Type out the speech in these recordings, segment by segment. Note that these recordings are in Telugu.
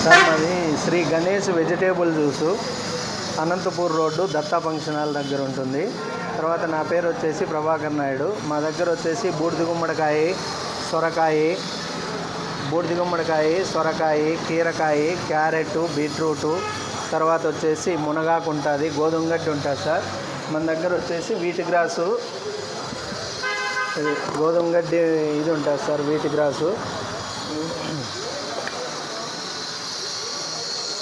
సార్ మాది Shri Ganesh vegetable juice Anantapur road Datta function hall దగ్గర ఉంటుంది. తర్వాత నా పేరు వచ్చేసి ప్రభాకర్ నాయుడు. మా దగ్గర వచ్చేసి బూడిద గుమ్మడికాయ, సొరకాయ, కీరకాయ, క్యారెట్, బీట్రూటు, తర్వాత వచ్చేసి మునగాకు ఉంటుంది, గోధుమ గడ్డి ఉంటుంది సార్. మన దగ్గర వచ్చేసి వీటి గ్రాసు, గోధుమ గడ్డి ఇది ఉంటుంది సార్, వీటి గ్రాసు,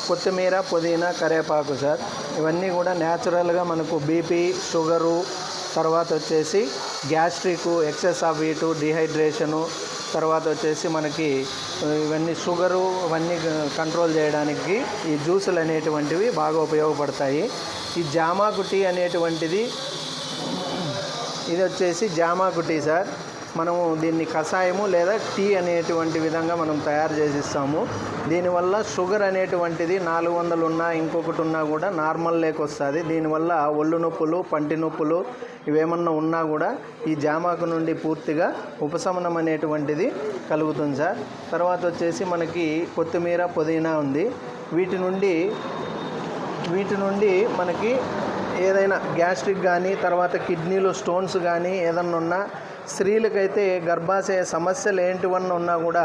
కొత్తిమీర, పుదీనా, కరివేపాకు సార్. ఇవన్నీ కూడా న్యాచురల్గా మనకు బీపీ, షుగరు, తర్వాత వచ్చేసి gastric, excess of heat, dehydration, తర్వాత వచ్చేసి మనకి ఇవన్నీ షుగరు ఇవన్నీ కంట్రోల్ చేయడానికి ఈ జ్యూసులు అనేటువంటివి బాగా ఉపయోగపడతాయి. ఈ జామాకు టీ అనేటువంటిది, ఇది వచ్చేసి జామాకు టీ సార్. మనము దీన్ని కషాయము లేదా టీ అనేటువంటి విధంగా మనం తయారు చేసిస్తాము. దీనివల్ల షుగర్ అనేటువంటిది 400 ఉన్నా ఇంకొకటి ఉన్నా కూడా నార్మల్ లేకొస్తుంది. దీనివల్ల ఒళ్ళు నొప్పులు, పంటి నొప్పులు ఇవేమన్నా ఉన్నా కూడా ఈ జామాకు నుండి పూర్తిగా ఉపశమనం అనేటువంటిది కలుగుతుంది సార్. తర్వాత వచ్చేసి మనకి కొత్తిమీర, పుదీనా ఉంది. వీటి నుండి మనకి ఏదైనా గ్యాస్ట్రిక్ కానీ, తర్వాత కిడ్నీలో స్టోన్స్ కానీ ఏదన్నా ఉన్నా, స్త్రీలకైతే గర్భాశయ సమస్యలు ఏంటివన్నా ఉన్నా కూడా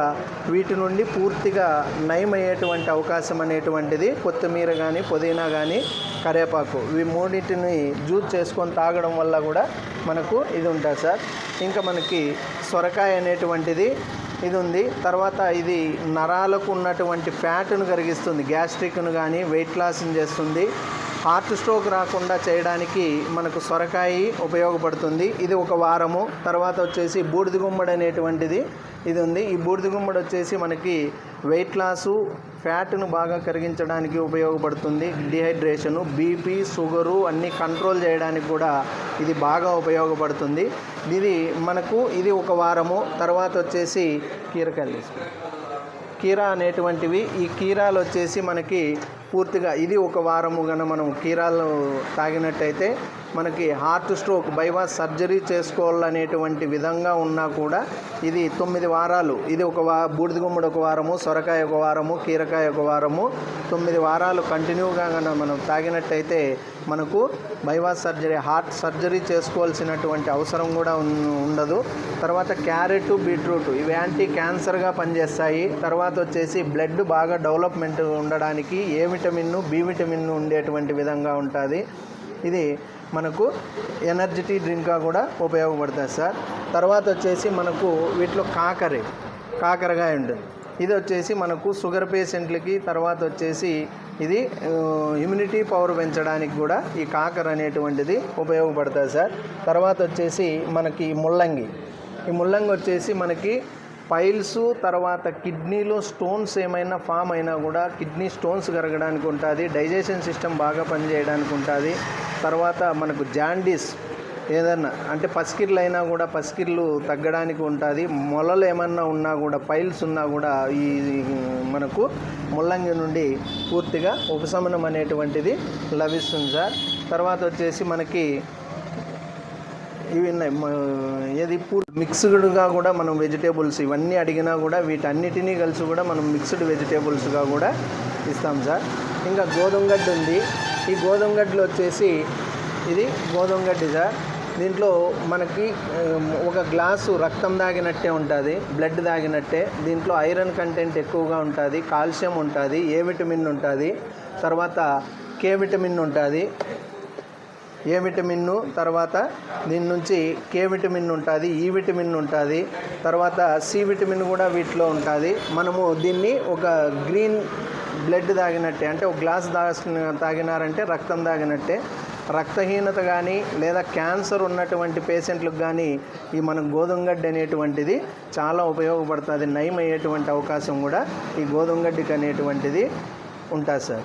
వీటి నుండి పూర్తిగా నయమయ్యేటువంటి అవకాశం అనేటువంటిది కొత్తిమీర కానీ, పుదీనా కానీ, కరివేపాకు ఇవి మూడింటిని జ్యూస్ చేసుకొని తాగడం వల్ల కూడా మనకు ఇది ఉంటుంది సార్. ఇంకా మనకి సొరకాయ అనేటువంటిది ఇది ఉంది. తర్వాత ఇది నరాలకు ఉన్నటువంటి ఫ్యాట్ను కరిగిస్తుంది, గ్యాస్ట్రిక్ను కానీ వెయిట్ లాస్ని చేస్తుంది. హార్ట్ స్ట్రోక్ రాకుండా చేయడానికి మనకు సొరకాయ ఉపయోగపడుతుంది. ఇది ఒక వారము. తర్వాత వచ్చేసి బూడిద గుమ్మడి అనేటువంటిది ఇది ఉంది. ఈ బూడిద గుమ్మడి వచ్చేసి మనకి వెయిట్ లాసు, ఫ్యాట్ను బాగా కరిగించడానికి ఉపయోగపడుతుంది. డిహైడ్రేషను, బీపీ, షుగరు అన్నీ కంట్రోల్ చేయడానికి కూడా ఇది బాగా ఉపయోగపడుతుంది. ఇది ఒక వారము. తర్వాత వచ్చేసి కీరకాయలు తీసుకుంటాం. కీరా అనేటువంటివి, ఈ కీరాలు వచ్చేసి మనకి పూర్తిగా ఇది ఒక వారము గన మనం కీరాలు తాగినట్టయితే మనకి హార్ట్ స్ట్రోక్, బైపాస్ సర్జరీ చేసుకోవాలనేటువంటి విధంగా ఉన్నా కూడా ఇది 9 వారాలు, ఇది బూడిద గుమ్మడి ఒక వారము, సొరకాయ ఒక వారము, కీరకాయ ఒక వారము, 9 వారాలు కంటిన్యూగా మనం తాగినట్టయితే మనకు బైపాస్ సర్జరీ, హార్ట్ సర్జరీ చేసుకోవాల్సినటువంటి అవసరం కూడా ఉండదు. తర్వాత క్యారెట్, బీట్రూట్ ఇవి యాంటీ క్యాన్సర్గా పనిచేస్తాయి. తర్వాత వచ్చేసి బ్లడ్ బాగా డెవలప్మెంట్ ఉండడానికి ఏ విటమిన్, బి విటమిన్ ఉండేటువంటి విధంగా ఉంటుంది. ఇది మనకు ఎనర్జిటీ డ్రింక్గా కూడా ఉపయోగపడుతుంది సార్. తర్వాత వచ్చేసి మనకు వీటిలో కాకరకాయ ఉంటుంది. ఇది వచ్చేసి మనకు షుగర్ పేషెంట్లకి, తర్వాత వచ్చేసి ఇది ఇమ్యూనిటీ పవర్ పెంచడానికి కూడా ఈ కాకర అనేటువంటిది ఉపయోగపడుతుంది సార్. తర్వాత వచ్చేసి మనకి ఈ ముల్లంగి వచ్చేసి మనకి పైల్స్, తర్వాత కిడ్నీలో స్టోన్స్ ఏమైనా ఫామ్ అయినా కూడా కిడ్నీ స్టోన్స్ కరగడానికి ఉంటుంది. డైజెషన్ సిస్టమ్ బాగా పనిచేయడానికి ఉంటుంది. తర్వాత మనకు జాండీస్ ఏదన్నా అంటే పసికిర్లు అయినా కూడా పసికిర్లు తగ్గడానికి ఉంటుంది. మొలలు ఏమన్నా ఉన్నా కూడా, పైల్స్ ఉన్నా కూడా ఈ మనకు ముల్లంగి నుండి పూర్తిగా ఉపశమనం అనేటువంటిది లభిస్తుంది సార్. తర్వాత వచ్చేసి మనకి ఇవి ఉన్నాయి, ఏది మిక్స్డ్గా కూడా మనం వెజిటేబుల్స్ ఇవన్నీ అడిగినా కూడా వీటన్నిటినీ కలిసి కూడా మనం మిక్స్డ్ వెజిటేబుల్స్గా కూడా ఇస్తాం సార్. ఇంకా గోధుమ గడ్డి ఉంది. ఈ గోధుమ గడ్డిలో వచ్చేసి ఇది గోధుమ గడ్డి సార్. దీంట్లో మనకి ఒక గ్లాసు రక్తం తాగినట్టే ఉంటుంది, బ్లడ్ తాగినట్టే. దీంట్లో ఐరన్ కంటెంట్ ఎక్కువగా ఉంటుంది, కాల్షియం ఉంటుంది, ఏ విటమిన్ ఉంటుంది, తర్వాత కే విటమిన్ ఉంటుంది, ఏ విటమిన్, తర్వాత దీని నుంచి కే విటమిన్ ఉంటుంది, ఈ విటమిన్ ఉంటుంది, తర్వాత సి విటమిన్ కూడా వీటిలో ఉంటుంది. మనము దీన్ని ఒక గ్రీన్ బ్లడ్ తాగినట్టే, అంటే ఒక గ్లాస్ తాగినారంటే రక్తం తాగినట్టే. రక్తహీనత కానీ లేదా క్యాన్సర్ ఉన్నటువంటి పేషెంట్లకు కానీ ఈ మన గోధుమ గడ్డి అనేటువంటిది చాలా ఉపయోగపడుతుంది. నయం అయ్యేటువంటి అవకాశం కూడా ఈ గోధుమ గడ్డికి అనేటువంటిది ఉంటుంది సార్.